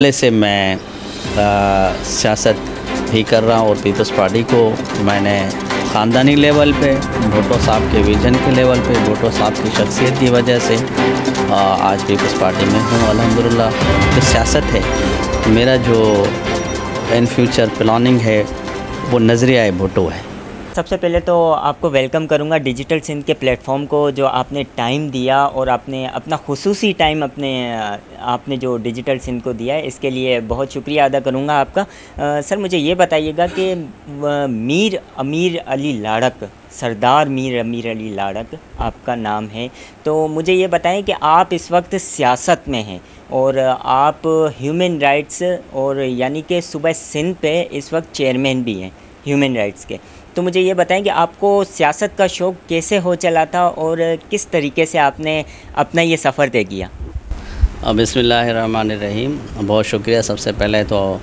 पहले से मैं सियासत भी कर रहा हूँ और पीपल्स पार्टी को मैंने ख़ानदानी लेवल पे भुट्टो साहब के विज़न के लेवल पे भुट्टो साहब की शख्सियत की वजह से आज पीपल्स पार्टी में हूँ अल्हम्दुलिल्लाह। जो सियासत है मेरा जो इन फ्यूचर प्लानिंग है वो नज़रिया भुट्टो है। सबसे पहले तो आपको वेलकम करूंगा डिजिटल सिंध के प्लेटफॉर्म को, जो आपने टाइम दिया और आपने अपना खुसूसी टाइम आपने जो डिजिटल सिंध को दिया है, इसके लिए बहुत शुक्रिया अदा करूंगा आपका। सर मुझे ये बताइएगा कि मीर अमीर अली लाड़क, सरदार मीर अमीर अली लाड़क आपका नाम है, तो मुझे ये बताएं कि आप इस वक्त सियासत में हैं और आप ह्यूमन राइट्स और यानी कि सूबा सिंध पे इस वक्त चेयरमैन भी हैं ह्यूमन राइट्स के। तो मुझे ये बताएं कि आपको सियासत का शौक़ कैसे हो चला था और किस तरीके से आपने अपना ये सफ़र तय किया। बिस्मिल्लाहिर्रहमानिर्रहीम। बहुत शुक्रिया, सबसे पहले तो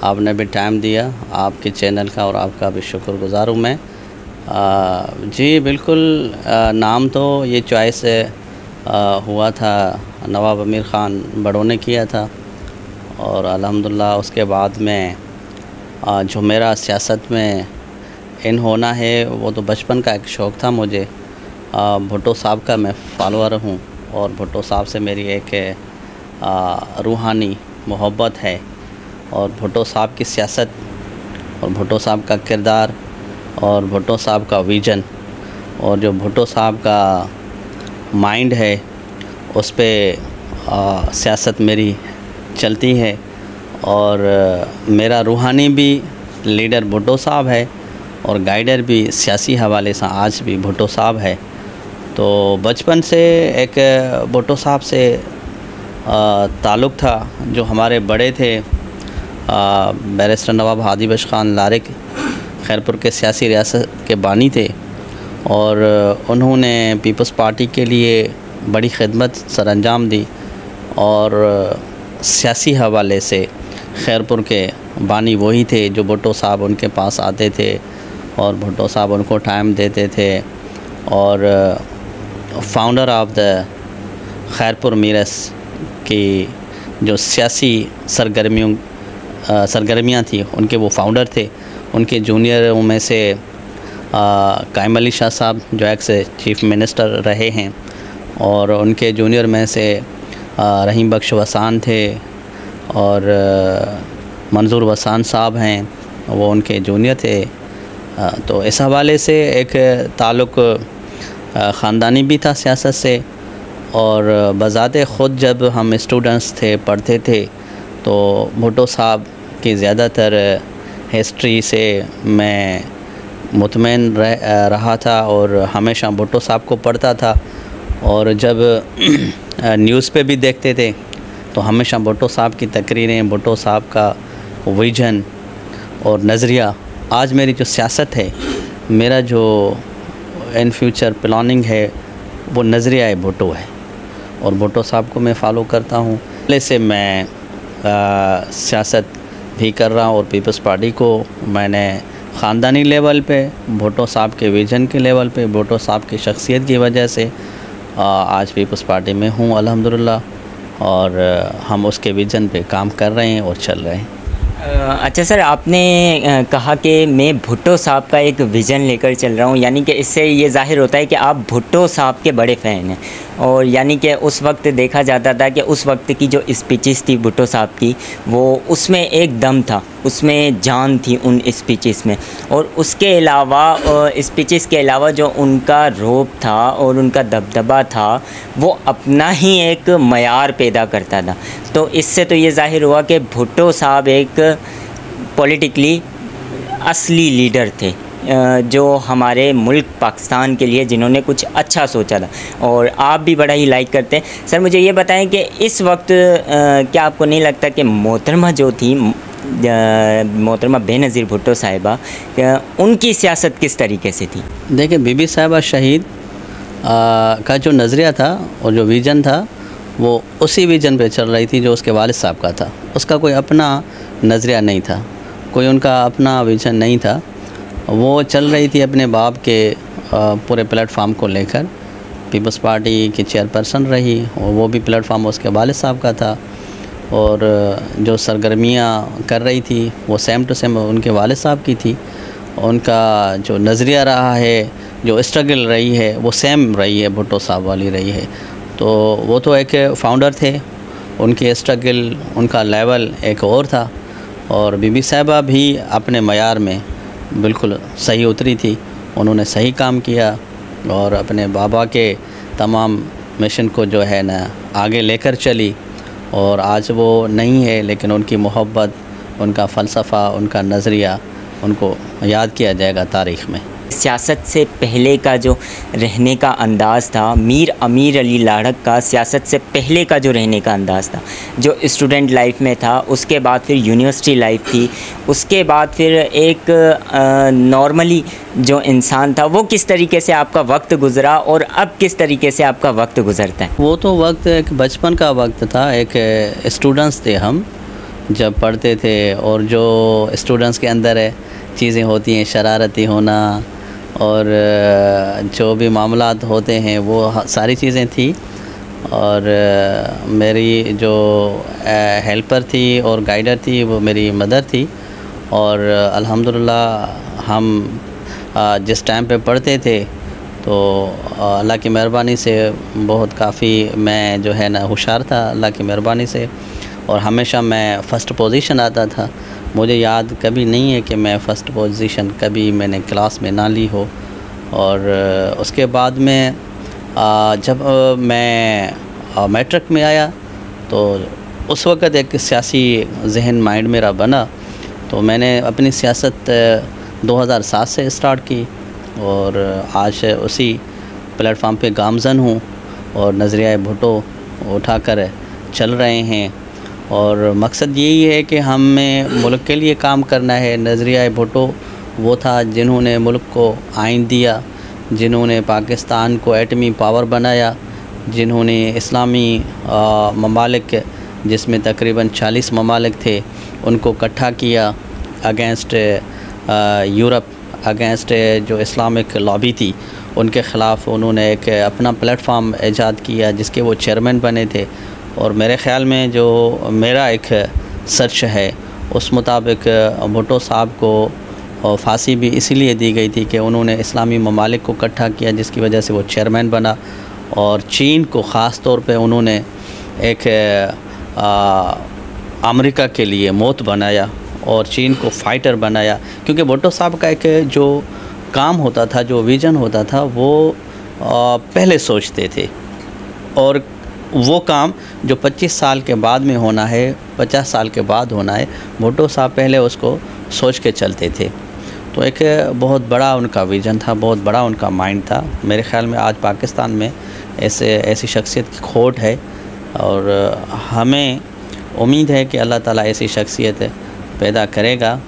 आपने भी टाइम दिया, आपके चैनल का और आपका भी शुक्रगुज़ार हूँ मैं। जी बिल्कुल, नाम तो ये चॉइस हुआ था नवाब आमिर ख़ान बड़ों ने किया था और अल्हम्दुलिल्लाह उसके बाद में जो मेरा सियासत में इन होना है वो तो बचपन का एक शौक़ था मुझे। भुट्टो साहब का मैं फॉलोअर हूँ और भुट्टो साहब से मेरी एक रूहानी मोहब्बत है और भुट्टो साहब की सियासत और भुट्टो साहब का किरदार और भुट्टो साहब का विज़न और जो भुट्टो साहब का माइंड है उस पे सियासत मेरी चलती है और मेरा रूहानी भी लीडर भुट्टो साहब है और गाइडर भी सियासी हवाले से आज भी भुट्टो साहब है। तो बचपन से एक भुट्टो साहब से ताल्लुक़ था। जो हमारे बड़े थे बैरिस्टर नवाब हादी बख्श ख़ान लारिक खैरपुर के सियासी रियासत के बानी थे और उन्होंने पीपल्स पार्टी के लिए बड़ी खिदमत सरअंजाम दी और सियासी हवाले से खैरपुर के बानी वही थे जो भुट्टो साहब उनके पास आते थे और भुट्टो साहब उनको टाइम देते थे और फाउंडर ऑफ द खैरपुर मीरस की जो सियासी सरगर्मियाँ थी उनके वो फाउंडर थे। उनके जूनियरों में से कायम अली शाह साहब जो एक्स चीफ मिनिस्टर रहे हैं और उनके जूनियर में से रहीम बख्श वसान थे और मंजूर वसान साहब हैं, वो उनके जूनियर थे। तो इस हवाले से एक ताल्लुक़ ख़ानदानी भी था सियासत से और बज़ाते ख़ुद जब हम स्टूडेंट्स थे पढ़ते थे तो भुट्टो साहब की ज़्यादातर हिस्ट्री से मैं मुतमईन रहा था और हमेशा भुट्टो साहब को पढ़ता था और जब न्यूज़ पे भी देखते थे तो हमेशा भुट्टो साहब की तकरीरें, भुट्टो साहब का विज़न और नज़रिया। आज मेरी जो सियासत है, मेरा जो इन फ्यूचर प्लानिंग है वो नज़रिया भुट्टो है और भुट्टो साहब को मैं फ़ॉलो करता हूँ। पहले से मैं सियासत भी कर रहा हूँ और पीपल्स पार्टी को मैंने ख़ानदानी लेवल पे भुट्टो साहब के विज़न के लेवल पे भुट्टो साहब की शख्सियत की वजह से आज पीपल्स पार्टी में हूँ अल्हम्दुलिल्लाह और हम उसके विज़न पे काम कर रहे हैं और चल रहे हैं। अच्छा सर, आपने कहा कि मैं भुट्टो साहब का एक विज़न लेकर चल रहा हूँ, यानी कि इससे ये ज़ाहिर होता है कि आप भुट्टो साहब के बड़े फ़ैन हैं और यानी कि उस वक्त देखा जाता था कि उस वक्त की जो स्पीचेस थी भुट्टो साहब की, वो उसमें एक दम था, उसमें जान थी उन स्पीचेस में और उसके अलावा स्पीचेस के अलावा जो उनका रोब था और उनका दबदबा था वो अपना ही एक मयार पैदा करता था। तो इससे तो ये ज़ाहिर हुआ कि भुट्टो साहब एक पॉलिटिकली असली लीडर थे जो हमारे मुल्क पाकिस्तान के लिए जिन्होंने कुछ अच्छा सोचा था और आप भी बड़ा ही लाइक करते हैं। सर मुझे ये बताएं कि इस वक्त क्या आपको नहीं लगता कि मोहतरमा जो थी मोहतरमा बेनज़ीर भुट्टो साहिबा, उनकी सियासत किस तरीके से थी? देखिए, बीबी साहिबा शहीद का जो नज़रिया था और जो विज़न था वो उसी विज़न पे चल रही थी जो उसके वालिद साहब का था। उसका कोई अपना नज़रिया नहीं था, कोई उनका अपना विज़न नहीं था। वो चल रही थी अपने बाप के पूरे प्लेटफार्म को लेकर। पीपल्स पार्टी की चेयरपर्सन रही और वो भी प्लेटफार्म उसके वालिद साहब का था। और जो सरगर्मियाँ कर रही थी वो सेम टू सेम उनके वालिद साहब की थी। उनका जो नज़रिया रहा है, जो स्ट्रगल रही है, वो सेम रही है, भुट्टो साहब वाली रही है। तो वो तो एक फाउंडर थे, उनके स्ट्रगल, उनका लेवल एक और था। और बीबी साहिबा भी अपने मयार में बिल्कुल सही उतरी थी, उन्होंने सही काम किया और अपने बाबा के तमाम मिशन को जो है ना आगे लेकर चली। और आज वो नहीं है, लेकिन उनकी मोहब्बत, उनका फ़लसफ़ा, उनका नज़रिया उनको याद किया जाएगा तारीख़ में। सियासत से पहले का जो रहने का अंदाज़ था, मीर अमीर अली लाड़क का सियासत से पहले का जो रहने का अंदाज़ था, जो स्टूडेंट लाइफ में था, उसके बाद फिर यूनिवर्सिटी लाइफ थी, उसके बाद फिर एक नॉर्मली जो इंसान था, वो किस तरीके से आपका वक्त गुज़रा और अब किस तरीके से आपका वक्त गुज़रता है? वो तो वक्त एक बचपन का वक्त था, एक स्टूडेंट्स थे हम जब पढ़ते थे। और जो स्टूडेंट्स के अंदर चीज़ें होती हैं, शरारती होना और जो भी मामलात होते हैं, वो सारी चीज़ें थी। और मेरी जो हेल्पर थी और गाइडर थी वो मेरी मदर थी। और अल्हम्दुलिल्लाह हम जिस टाइम पे पढ़ते थे तो अल्लाह की मेहरबानी से बहुत काफ़ी मैं जो है ना होशियार था अल्लाह की मेहरबानी से। और हमेशा मैं फ़र्स्ट पोजीशन आता था। मुझे याद कभी नहीं है कि मैं फ़र्स्ट पोजीशन कभी मैंने क्लास में ना ली हो। और उसके बाद में जब मैं मैट्रिक में आया तो उस वक़्त एक सियासी जहन माइंड मेरा बना। तो मैंने अपनी सियासत 2007 से स्टार्ट की और आज उसी प्लेटफार्म पे गामज़न हूँ और नज़रिया भुट्टो उठाकर चल रहे हैं। और मकसद यही है कि हमें मुल्क के लिए काम करना है। नज़रिया भुट्टो वो था जिन्होंने मुल्क को आइन दिया, जिन्होंने पाकिस्तान को एटमी पावर बनाया, जिन्होंने इस्लामी ममालिक जिसमें तकरीबन 40 ममालिक थे उनको इकट्ठा किया अगेंस्ट यूरोप, अगेंस्ट जो इस्लामिक लॉबी थी उनके ख़िलाफ़। उन्होंने एक अपना प्लेटफार्म ईजाद किया जिसके वो चेयरमैन बने थे। और मेरे ख़्याल में जो मेरा एक सर्च है उस मुताबिक भुट्टो साहब को फांसी भी इसीलिए दी गई थी कि उन्होंने इस्लामी ममालिक को इकट्ठा किया, जिसकी वजह से वो चेयरमैन बना। और चीन को ख़ास तौर पे उन्होंने एक अमेरिका के लिए मौत बनाया और चीन को फ़ाइटर बनाया। क्योंकि भुट्टो साहब का एक जो काम होता था, जो विज़न होता था, वो पहले सोचते थे और वो काम जो 25 साल के बाद में होना है, 50 साल के बाद होना है, भुट्टो साहब पहले उसको सोच के चलते थे। तो एक बहुत बड़ा उनका विज़न था, बहुत बड़ा उनका माइंड था। मेरे ख़्याल में आज पाकिस्तान में ऐसी शख्सियत की खोट है और हमें उम्मीद है कि अल्लाह ताला ऐसी शख्सियत पैदा करेगा।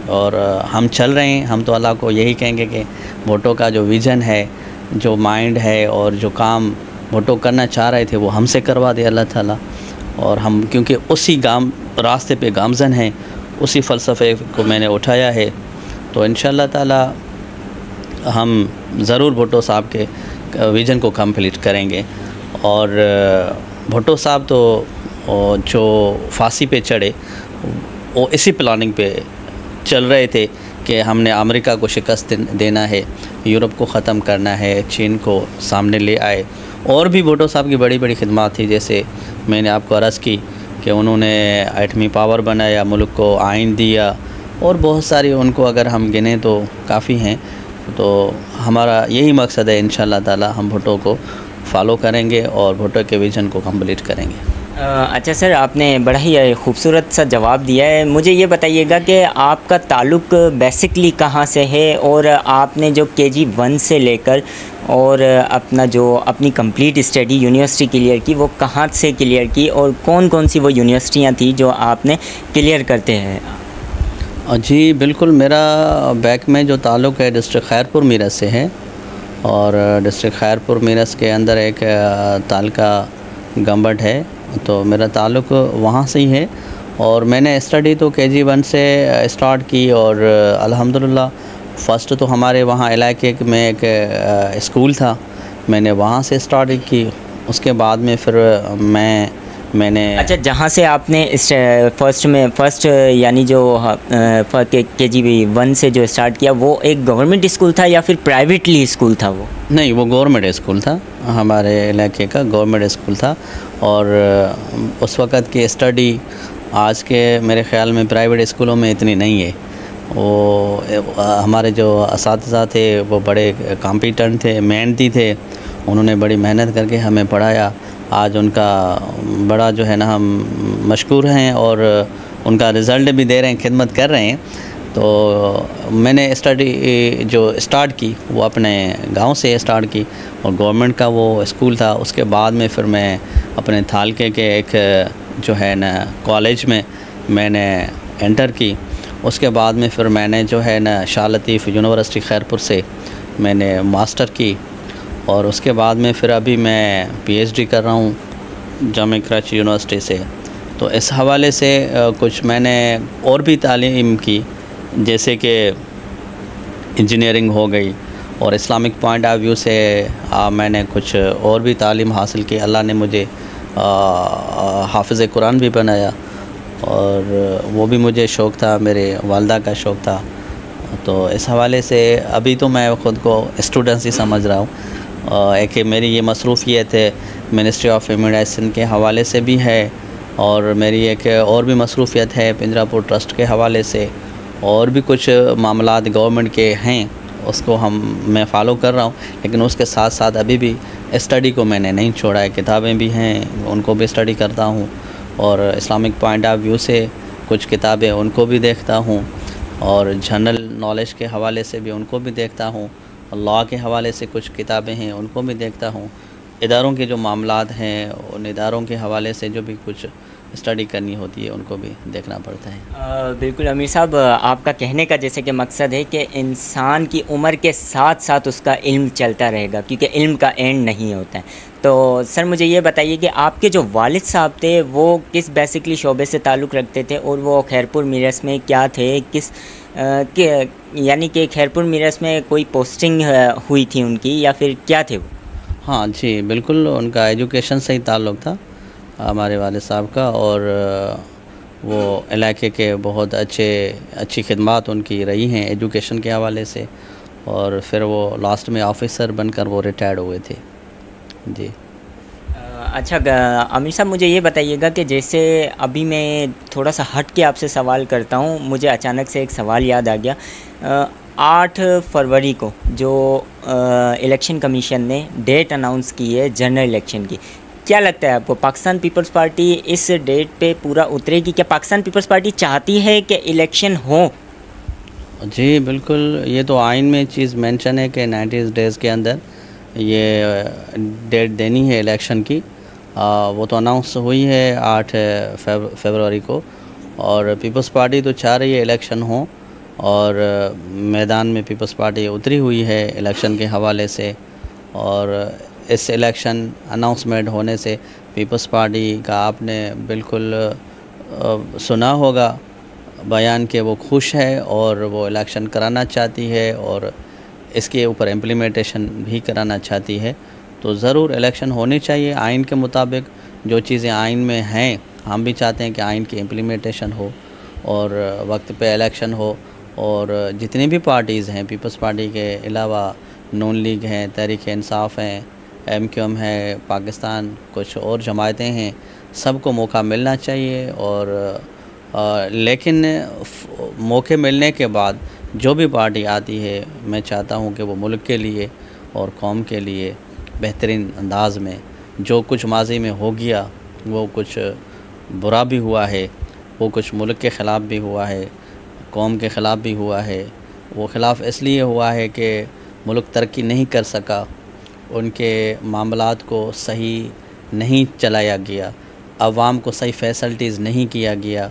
और हम चल रहे हैं। हम तो अल्लाह को यही कहेंगे कि भुट्टो का जो विज़न है, जो माइंड है और जो काम भुट्टो करना चाह रहे थे वो हमसे करवा दे अल्लाह ताला। और हम क्योंकि उसी रास्ते पे गामज़न हैं, उसी फ़लसफ़े को मैंने उठाया है, तो इंशाअल्लाह ताला हम ज़रूर भुट्टो साहब के विज़न को कंप्लीट करेंगे। और भुट्टो साहब तो जो फांसी पे चढ़े वो इसी प्लानिंग पे चल रहे थे कि हमने अमेरिका को शिकस्त देना है, यूरोप को ख़त्म करना है, चीन को सामने ले आए। और भी भुट्टो साहब की बड़ी बड़ी खिदमत थी, जैसे मैंने आपको अर्ज़ की कि उन्होंने एटमी पावर बनाया, मुल्क को आइन दिया और बहुत सारी उनको अगर हम गिने तो काफ़ी हैं। तो हमारा यही मकसद है, इंशाअल्लाह ताला हम भुट्टो को फॉलो करेंगे और भुट्टो के विज़न को कंप्लीट करेंगे। अच्छा सर, आपने बड़ा ही खूबसूरत सा जवाब दिया है। मुझे ये बताइएगा कि आपका ताल्लुक़ बेसिकली कहाँ से है और आपने जो KG 1 से लेकर और अपनी कंप्लीट स्टडी यूनिवर्सिटी क्लियर की, वो कहाँ से क्लियर की और कौन कौन सी वो यूनिवर्सिटियाँ थी जो आपने क्लियर करते हैं? जी बिल्कुल, मेरा बैक में जो ताल्लुक़ है डिस्ट्रिक्ट खैरपुर मीरठ से है। और डिस्ट्रिक्ट खैरपुर मीरठ के अंदर एक तालका गंबट है, तो मेरा ताल्लुक़ वहाँ से ही है। और मैंने स्टडी तो KG 1 से स्टार्ट की और अल्हम्दुलिल्लाह फ़र्स्ट तो हमारे वहाँ इलाके में एक स्कूल था, मैंने वहाँ से स्टार्ट की। उसके बाद में फिर मैं मैंने। अच्छा, जहाँ से आपने फर्स्ट यानी जो KG1 से जो स्टार्ट किया, वो एक गवर्नमेंट स्कूल था या फिर प्राइवेटली स्कूल था वो? नहीं, वो गवर्नमेंट स्कूल था, हमारे इलाके का गवर्नमेंट स्कूल था। और उस वक़्त की स्टडी आज के मेरे ख़्याल में प्राइवेट स्कूलों में इतनी नहीं है। वो हमारे जो असातिज़ा थे वो बड़े कॉम्पिटेंट थे, मेहनती थे, उन्होंने बड़ी मेहनत करके हमें पढ़ाया। आज उनका बड़ा जो है ना हम मशकूर हैं और उनका रिज़ल्ट भी दे रहे हैं, खिदमत कर रहे हैं। तो मैंने स्टडी जो स्टार्ट की वो अपने गांव से स्टार्ट की और गवर्नमेंट का वो स्कूल था। उसके बाद में फिर मैं अपने थालके के एक जो है ना कॉलेज में मैंने एंटर की। उसके बाद में फिर मैंने जो है ना शाह लतीफ़ यूनिवर्सिटी खैरपुर से मैंने मास्टर की और उसके बाद में फिर अभी मैं PhD कर रहा हूँ जामिया कराची यूनिवर्सिटी से। तो इस हवाले से कुछ मैंने और भी तालीम की, जैसे कि इंजीनियरिंग हो गई और इस्लामिक पॉइंट ऑफ व्यू से मैंने कुछ और भी तालीम हासिल की। अल्लाह ने मुझे हाफिज़ कुरान भी बनाया और वो भी मुझे शौक़ था, मेरे वालदा का शौक़ था। तो इस हवाले से अभी तो मैं ख़ुद को स्टूडेंट ही समझ रहा हूँ। एक मेरी ये मसरूफ़ियत है मिनिस्ट्री ऑफ इमिग्रेशन के हवाले से भी है और मेरी एक और भी मसरूफ़ियत है पिंजरापुर ट्रस्ट के हवाले से, और भी कुछ मामलात गवर्नमेंट के हैं उसको मैं फ़ॉलो कर रहा हूँ। लेकिन उसके साथ साथ अभी भी स्टडी को मैंने नहीं छोड़ा है, किताबें भी हैं उनको भी स्टडी करता हूँ और इस्लामिक पॉइंट ऑफ व्यू से कुछ किताबें उनको भी देखता हूँ और जनरल नॉलेज के हवाले से भी उनको भी देखता हूँ, लॉ के हवाले से कुछ किताबें हैं उनको भी देखता हूँ। इदारों के जो मामलात हैं उन इदारों के हवाले से जो भी कुछ स्टडी करनी होती है उनको भी देखना पड़ता है। बिल्कुल अमीर साहब, आपका कहने का जैसे कि मकसद है कि इंसान की उम्र के साथ साथ उसका इल्म चलता रहेगा, क्योंकि इल्म का एंड नहीं होता है। तो सर मुझे ये बताइए कि आपके जो वालिद साहब थे वो किस बेसिकली शोबे से ताल्लुक़ रखते थे और वो खैरपुर मीरस में क्या थे, यानी कि खैरपुर मीरस में कोई पोस्टिंग हुई थी उनकी या फिर क्या थे वो? हाँ जी, बिल्कुल उनका एजुकेशन से ही ताल्लुक़ था हमारे वालिद साहब का और वो इलाके के बहुत अच्छी खिदमत उनकी रही हैं एजुकेशन के हवाले से और फिर वो लास्ट में ऑफ़िसर बनकर वो रिटायर्ड हुए थे जी। अच्छा आमिर साहब, मुझे ये बताइएगा कि जैसे अभी मैं थोड़ा सा हट के आपसे सवाल करता हूँ, मुझे अचानक से एक सवाल याद आ गया। 8 फरवरी को जो इलेक्शन कमीशन ने डेट अनाउंस की है जनरल इलेक्शन की, क्या लगता है आपको पाकिस्तान पीपल्स पार्टी इस डेट पे पूरा उतरेगी? क्या पाकिस्तान पीपल्स पार्टी चाहती है कि इलेक्शन हो? जी बिल्कुल, ये तो आइन में चीज़ मेंशन है कि 90 डेज़ के अंदर ये डेट देनी है इलेक्शन की। वो तो अनाउंस हुई है 8 फरवरी को और पीपल्स पार्टी तो चाह रही है इलेक्शन हो और मैदान में पीपल्स पार्टी उतरी हुई है इलेक्शन के हवाले से। और इस इलेक्शन अनाउंसमेंट होने से पीपल्स पार्टी का आपने बिल्कुल सुना होगा बयान कि वो खुश है और वो इलेक्शन कराना चाहती है और इसके ऊपर इम्प्लीमेंटेशन भी कराना चाहती है। तो ज़रूर इलेक्शन होनी चाहिए आइन के मुताबिक, जो चीज़ें आइन में हैं हम भी चाहते हैं कि आइन की इम्प्लीमेंटेशन हो और वक्त पे इलेक्शन हो। और जितनी भी पार्टीज़ हैं पीपल्स पार्टी के अलावा नून लीग हैं, तहरीक इंसाफ हैं, MQM है, पाकिस्तान कुछ और जमायतें हैं, सबको मौका मिलना चाहिए। और लेकिन मौके मिलने के बाद जो भी पार्टी आती है मैं चाहता हूं कि वो मुल्क के लिए और कौम के लिए बेहतरीन अंदाज में, जो कुछ माजी में हो गया वो कुछ बुरा भी हुआ है, वो कुछ मुल्क के ख़िलाफ़ भी हुआ है, कौम के ख़िलाफ़ भी हुआ है। वो ख़िलाफ़ इसलिए हुआ है कि मुल्क तरक्की नहीं कर सका, उनके मामलात को सही नहीं चलाया गया, अवाम को सही फैसिलिटीज़ नहीं किया गया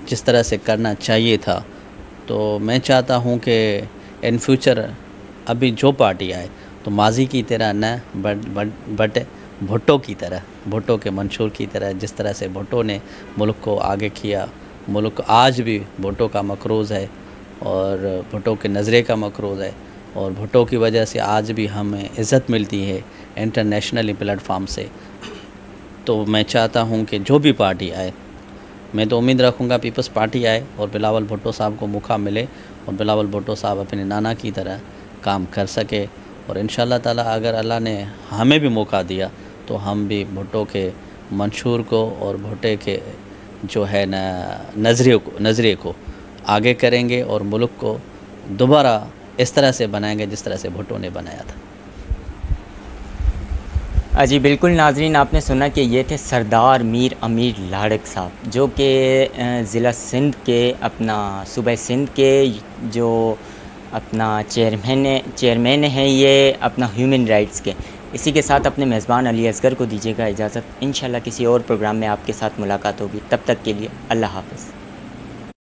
जिस तरह से करना चाहिए था। तो मैं चाहता हूं कि इन फ्यूचर अभी जो पार्टी आए तो माजी की तरह न बट भुट्टो की तरह, भुट्टो के मंशूर की तरह, जिस तरह से भुट्टो ने मुल्क को आगे किया, मुल्क आज भी भुट्टो का मकरूज़ है और भुट्टो के नज़रे का मकरूज़ है और भुट्टो की वजह से आज भी हमें इज़्ज़त मिलती है इंटरनेशनली प्लेटफार्म से। तो मैं चाहता हूँ कि जो भी पार्टी आए, मैं तो उम्मीद रखूँगा पीपल्स पार्टी आए और बिलावल भुट्टो साहब को मौका मिले और बिलावल भुट्टो साहब अपने नाना की तरह काम कर सके। और इंशाअल्लाह ताला अगर अल्लाह ने हमें भी मौका दिया तो हम भी भुट्टो के मंशूर को और भुट्टे के जो है ना नज़रिए को आगे करेंगे और मुल्क को दोबारा इस तरह से बनाएंगे जिस तरह से भुट्टो ने बनाया था। जी बिल्कुल नाजरीन, आपने सुना कि ये थे सरदार मीर अमीर लाड़क साहब, जो कि ज़िला सिंध के अपना सूबे सिंध के जो अपना चेयरमैन हैं ये अपना ह्यूमन राइट्स के। इसी के साथ अपने मेज़बान अली असगर को दीजिएगा इजाज़त। इंशाल्लाह किसी और प्रोग्राम में आपके साथ मुलाकात होगी। तब तक के लिए अल्लाह हाफ़िज़।